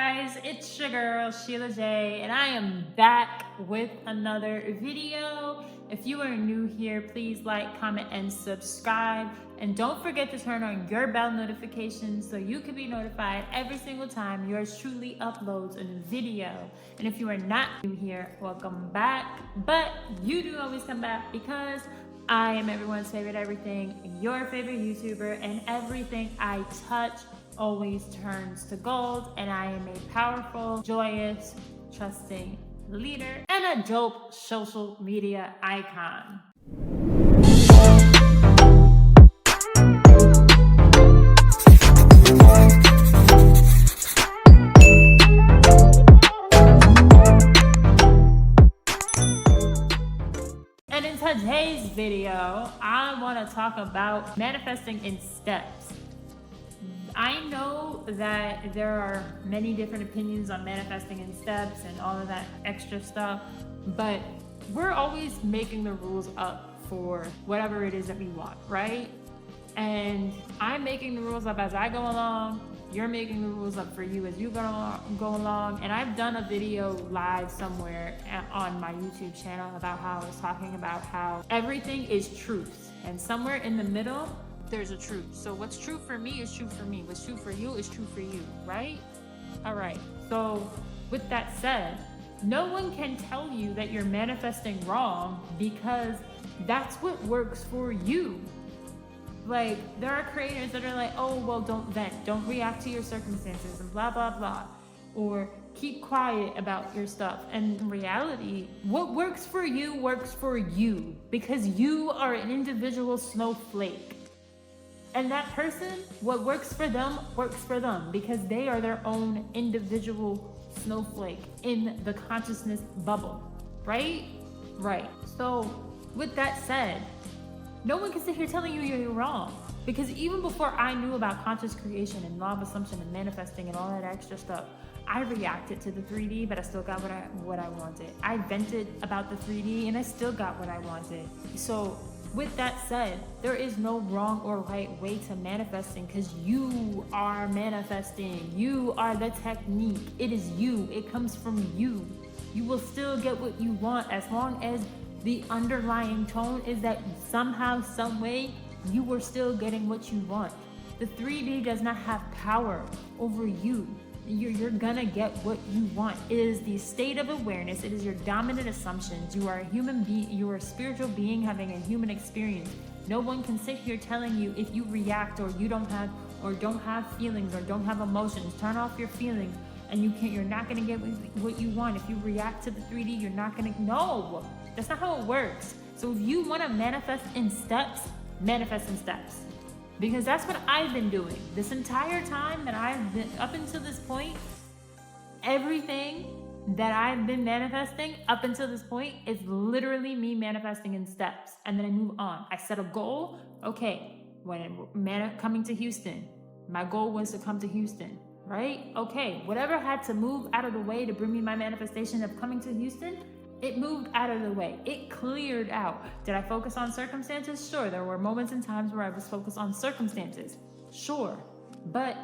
guys, it's your girl SheilaJ, and I am back with another video. If you are new here, please like, comment, and subscribe. And don't forget to turn on your bell notifications so you can be notified every single time yours truly uploads a new video. And if you are not new here, welcome back. But you do always come back because I am everyone's favorite everything, your favorite YouTuber, and everything I touch always turns to gold. And I am a powerful, joyous, trusting leader and a dope social media icon. And in today's video, I want to talk about manifesting in steps. I know that there are many different opinions on manifesting in steps and all of that extra stuff, but we're always making the rules up for whatever it is that we want, right? And I'm making the rules up as I go along. You're making the rules up for you as you go along. And I've done a video live somewhere on my YouTube channel about how I was talking about how everything is truth. And somewhere in the middle, there's a truth. So what's true for me is true for me. What's true for you is true for you, right? All right. So with that said, no one can tell you that you're manifesting wrong because that's what works for you. Like, there are creators that are like, oh, well, don't vent. Don't react to your circumstances and blah, blah, blah. Or keep quiet about your stuff. And in reality, what works for you because you are an individual snowflake. And that person, what works for them because they are their own individual snowflake in the consciousness bubble, right? Right. So with that said, no one can sit here telling you you're wrong, because even before I knew about conscious creation and law of assumption and manifesting and all that extra stuff, I reacted to the 3D, but I still got what I wanted. I vented about the 3D and I still got what I wanted. So with that said, there is no wrong or right way to manifesting because you are manifesting. You are the technique. It is you. It comes from you. You will still get what you want as long as the underlying tone is that somehow, some way, you are still getting what you want. The 3D does not have power over you. You're gonna get what you want. It is the state of awareness. It is your dominant assumptions. You are a human being. You are a spiritual being having a human experience. No one can sit here telling you if you react or you don't have feelings or don't have emotions. Turn off your feelings and you're not gonna get what you want. If you react to the 3D, you're not gonna. No, that's not how it works. So if you want to manifest in steps, manifest in steps. Because that's what I've been doing this entire time that I've been up until this point. Everything that I've been manifesting up until this point is literally me manifesting in steps. And then I move on. I set a goal. Okay, coming to Houston, my goal was to come to Houston, right? Okay, whatever had to move out of the way to bring me my manifestation of coming to Houston, it moved out of the way. It cleared out. Did I focus on circumstances? Sure. There were moments and times where I was focused on circumstances. Sure. But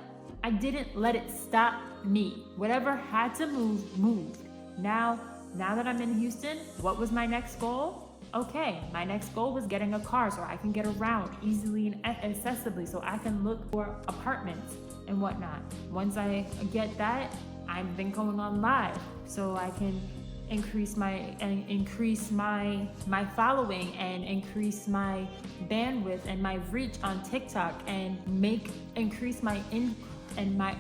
I didn't let it stop me. Whatever had to move, moved. Now that I'm in Houston, what was my next goal? Okay, my next goal was getting a car so I can get around easily and accessibly, so I can look for apartments and whatnot. Once I get that, I've been going on live so I can increase my following and increase my bandwidth and my reach on TikTok and increase my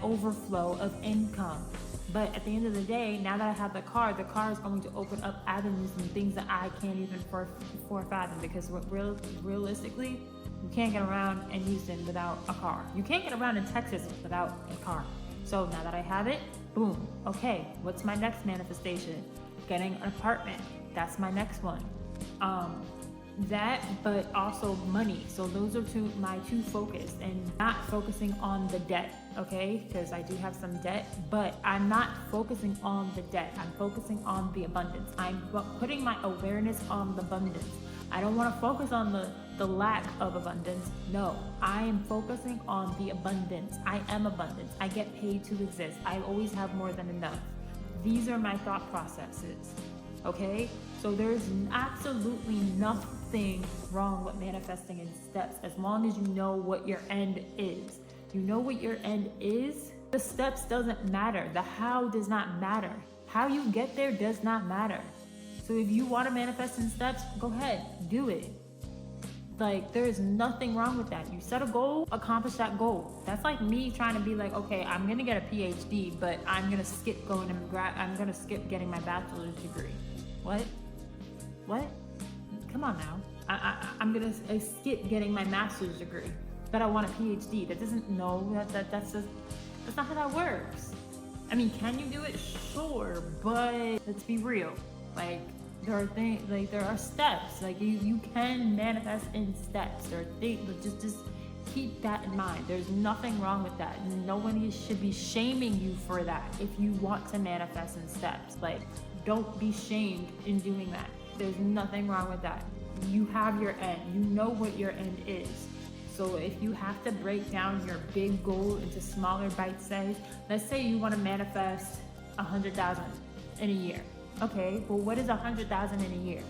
overflow of income. But at the end of the day, now that I have the car is going to open up avenues and things that I can't even fathom, because realistically, you can't get around in Houston without a car. You can't get around in Texas without a car. So now that I have it, boom. Okay, what's my next manifestation? Getting an apartment. That's my next one. That, but also money. So those are my two focus, and not focusing on the debt, okay? Because I do have some debt, but I'm not focusing on the debt. I'm focusing on the abundance. I'm putting my awareness on the abundance. I don't want to focus on the lack of abundance. No, I am focusing on the abundance. I am abundance. I get paid to exist. I always have more than enough. These are my thought processes. Okay? So there's absolutely nothing wrong with manifesting in steps as long as you know what your end is. You know what your end is? The steps doesn't matter. The how does not matter. How you get there does not matter. So if you want to manifest in steps, go ahead, do it. Like, there is nothing wrong with that. You set a goal, accomplish that goal. That's like me trying to be like, okay, I'm gonna get a PhD, but I'm gonna skip getting my bachelor's degree. What? Come on now. I'm gonna skip getting my master's degree, but I want a PhD. That's not how that works. I mean, can you do it? Sure, but let's be real. Like, there are steps. Like, you can manifest in steps. There are things, but just keep that in mind. There's nothing wrong with that. No one should be shaming you for that if you want to manifest in steps. Like, don't be shamed in doing that. There's nothing wrong with that. You have your end. You know what your end is. So if you have to break down your big goal into smaller bite size, let's say you want to manifest 100,000 in a year. Okay, well, what is 100,000 in a year?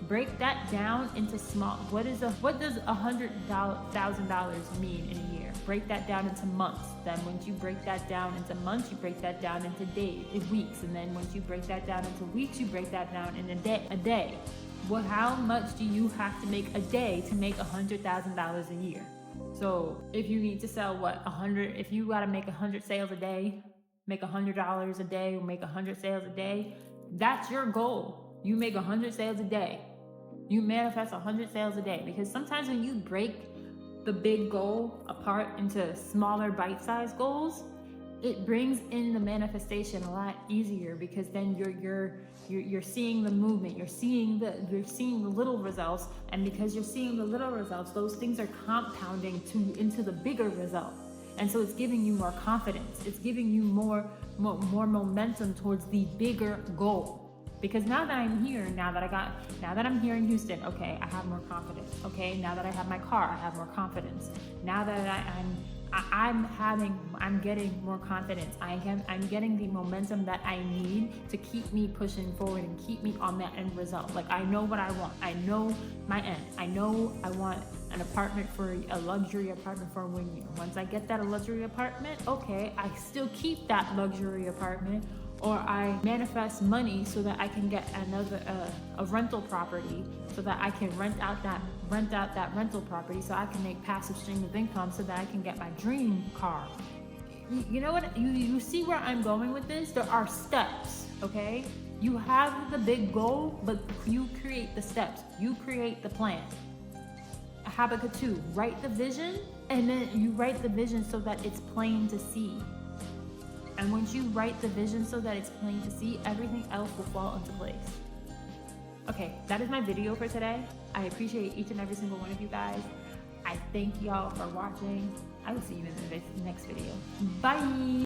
Break that down into small. What does $100,000 mean in a year? Break that down into months. Then once you break that down into months, you break that down into days, weeks, and then once you break that down into weeks, you break that down in a day. Well, how much do you have to make a day to make $100,000 a year? So if you need to sell if you got to make 100 sales a day, make $100 a day, or make 100 sales a day, that's your goal. You make 100 sales a day. You manifest 100 sales a day, because sometimes when you break the big goal apart into smaller bite-sized goals, it brings in the manifestation a lot easier, because then you're seeing the movement, you're seeing the little results, and because you're seeing the little results, those things are compounding into the bigger result. And so it's giving you more confidence. It's giving you more momentum towards the bigger goal. Because now that I'm here, now that I'm here in Houston, okay, I have more confidence. Okay, now that I have my car, I have more confidence. Now that I'm getting more confidence. I'm getting the momentum that I need to keep me pushing forward and keep me on that end result. Like, I know what I want. I know my end. I know I want a luxury apartment for 1 year. Once I get that luxury apartment, okay, I still keep that luxury apartment, or I manifest money so that I can get a rental property, so that I can rent out that rental property, so I can make passive stream of income, so that I can get my dream car. You know what? You see where I'm going with this? There are steps, okay? You have the big goal, but you create the steps. You create the plan. Habakkuk 2, write the vision, and then you write the vision so that it's plain to see. And once you write the vision so that it's plain to see, everything else will fall into place. Okay, that is my video for today. I appreciate each and every single one of you guys. I thank y'all for watching. I will see you in the next video. Bye!